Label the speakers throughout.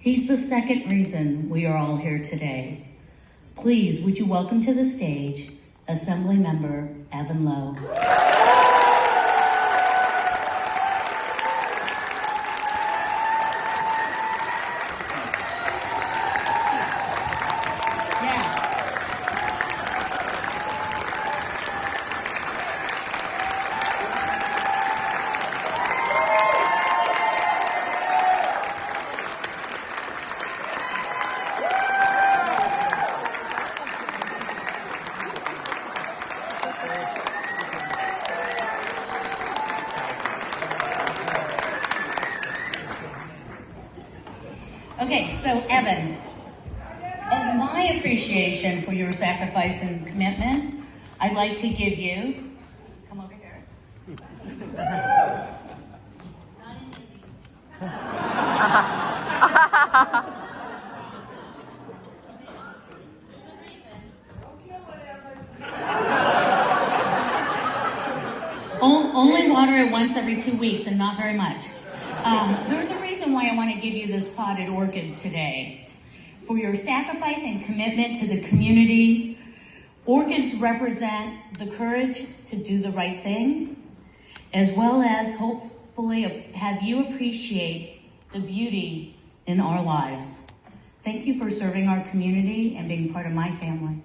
Speaker 1: He's the second reason we are all here today. Please, would you welcome to the stage Assembly Member Evan Lowe. Okay, so Evan, as my appreciation for your sacrifice and commitment, I'd like to give you, come over here. Only water it once every 2 weeks and not very much. There's a reason why I want to give you this potted orchid today. For your sacrifice and commitment to the community, orchids represent the courage to do the right thing, as well as hopefully have you appreciate the beauty in our lives. Thank you for serving our community and being part of my family.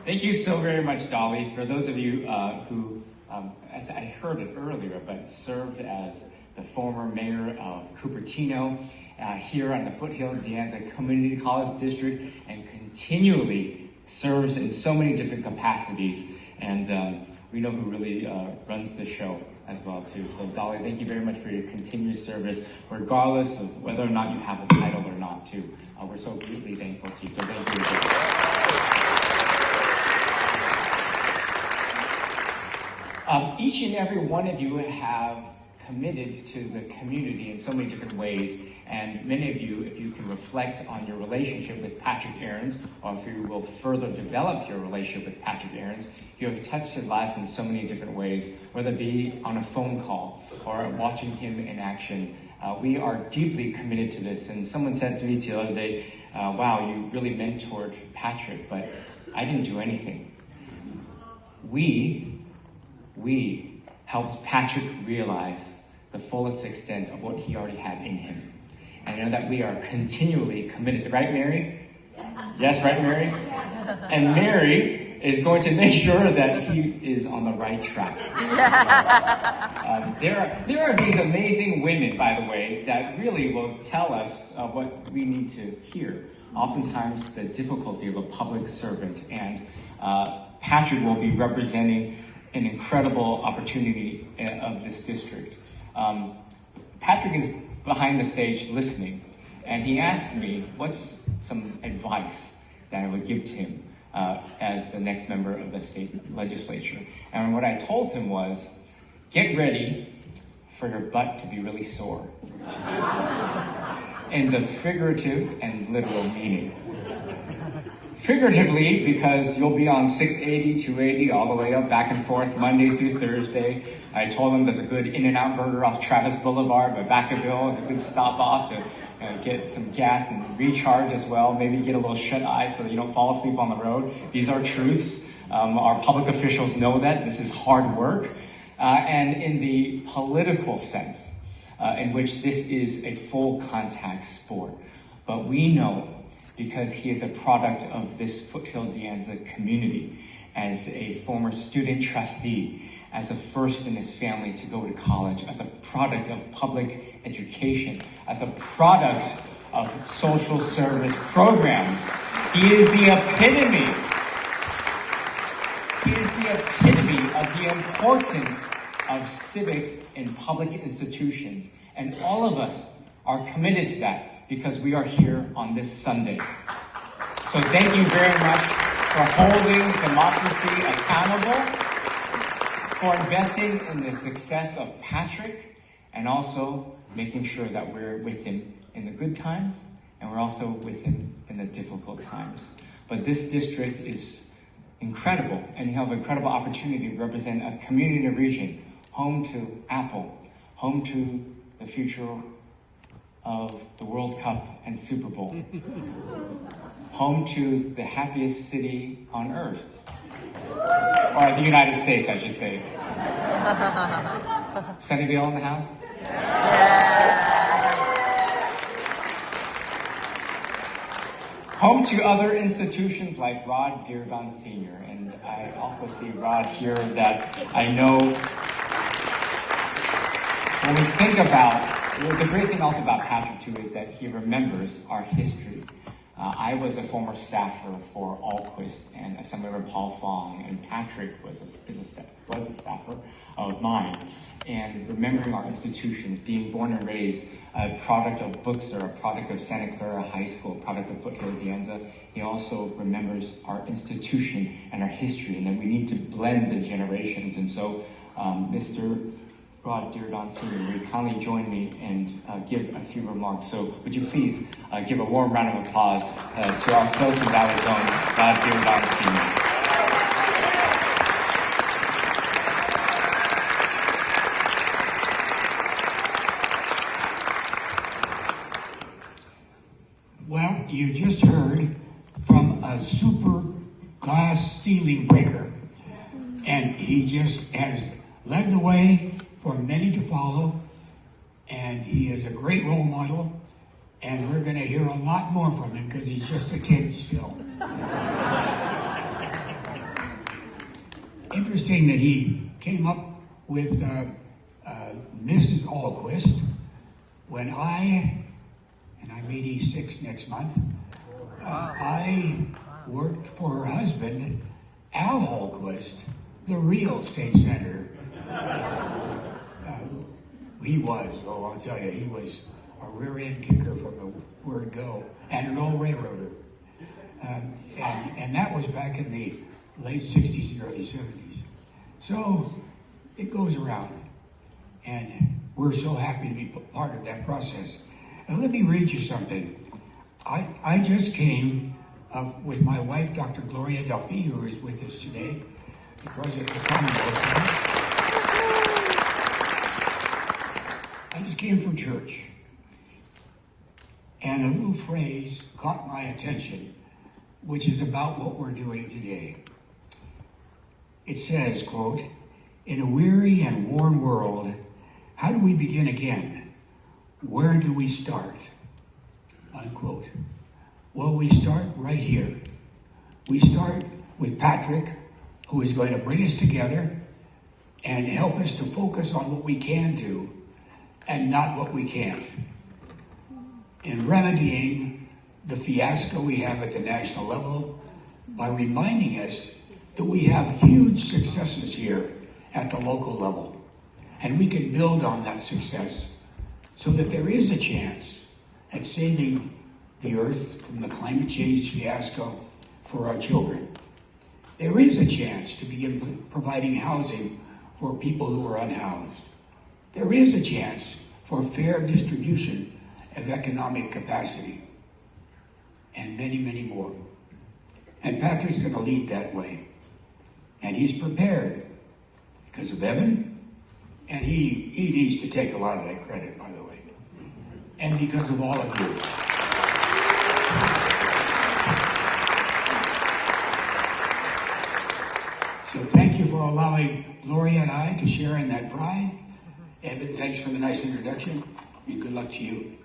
Speaker 2: Thank you so very much, Dolly. For those of you who, I heard it earlier, but served as the former mayor of Cupertino here on the Foothill De Anza Community College District, and continually serves in so many different capacities. And we know who really runs the show as well, too. So, Dolly, thank you very much for your continued service, regardless of whether or not you have a title or not, too. We're so greatly thankful to you. So thank you. Each and every one of you have committed to the community in so many different ways, and many of you, if you can reflect on your relationship with Patrick Ahrens, or if you will further develop your relationship with Patrick Ahrens, you have touched his lives in so many different ways, whether it be on a phone call or watching him in action. We are deeply committed to this, and someone said to me the other day, wow, you really mentored Patrick, but I didn't do anything. We helped Patrick realize the fullest extent of what he already had in him. And I know that we are continually committed, right, Mary? Yes, right, Mary? And Mary is going to make sure that he is on the right track. There are these amazing women, by the way, that really will tell us what we need to hear. Oftentimes, the difficulty of a public servant. And Patrick will be representing an incredible opportunity of this district. Patrick is behind the stage listening, and he asked me what's some advice that I would give to him as the next member of the state legislature. And what I told him was, get ready for your butt to be really sore. In the figurative and literal meaning. Figuratively, because you'll be on 680, 280, all the way up, back and forth, Monday through Thursday. I told him there's a good In-N-Out burger off Travis Boulevard by Vacaville. It's a good stop off to get some gas and recharge as well. Maybe get a little shut-eye so that you don't fall asleep on the road. These are truths. Our public officials know that. This is hard work. And in the political sense, in which this is a full contact sport. But we know, because he is a product of this Foothill De Anza community, as a former student trustee, as a first in his family to go to college, as a product of public education, as a product of social service programs. He is the epitome. He is the epitome of the importance of civics in public institutions. And all of us are committed to that, because we are here on this Sunday. So thank you very much for holding democracy accountable, for investing in the success of Patrick, and also making sure that we're with him in the good times, and we're also with him in the difficult times. But this district is incredible, and you have an incredible opportunity to represent a community in a region, home to Apple, home to the future of the World Cup and Super Bowl, home to the happiest city on earth, or the United States, I should say. Sunnyvale in the house? Home to other institutions like Rod Deargon Sr. And I also see Rod here that I know when we think about, the great thing also about Patrick too is that he remembers our history. I was a former staffer for Alquist and Assemblymember Paul Fong, and Patrick was a staffer of mine. And remembering our institutions, being born and raised, a product of Booksir, a product of Santa Clara High School, a product of Foothill De Anza, he also remembers our institution and our history, and then we need to blend the generations. And so, Mr. Rod Deargon Sr., will you kindly join me and give a few remarks? So would you please give a warm round of applause to our Silicon Valley zone, Rod Deargon Sr.
Speaker 3: Well, you just heard from a super glass ceiling breaker, and he just has led the way for many to follow, and he is a great role model, and we're going to hear a lot more from him because he's just a kid still. Interesting that he came up with Mrs. Alquist when and I'm 86 next month, I worked for her husband, Al Alquist, the real state senator. I'll tell you, he was a rear end kicker from the word go, and an old railroader. And that was back in the late 60s and early 70s. So it goes around, and we're so happy to be part of that process. And let me read you something. I just came with my wife, Dr. Gloria Duffy, who is with us today, the president of the Commonwealth. I just came from church, and a little phrase caught my attention, which is about what we're doing today. It says, quote, "In a weary and worn world, how do we begin again? Where do we start?" Unquote. Well, we start right here. We start with Patrick, who is going to bring us together and help us to focus on what we can do and not what we can't. In remedying the fiasco we have at the national level by reminding us that we have huge successes here at the local level. And we can build on that success so that there is a chance at saving the earth from the climate change fiasco for our children. There is a chance to begin providing housing for people who are unhoused. There is a chance for fair distribution of economic capacity, and many, many more. And Patrick's going to lead that way. And he's prepared because of Evan, and he needs to take a lot of that credit, by the way, and because of all of you. So thank you for allowing Gloria and I to share in that pride. Evan, thanks for the nice introduction, and good luck to you.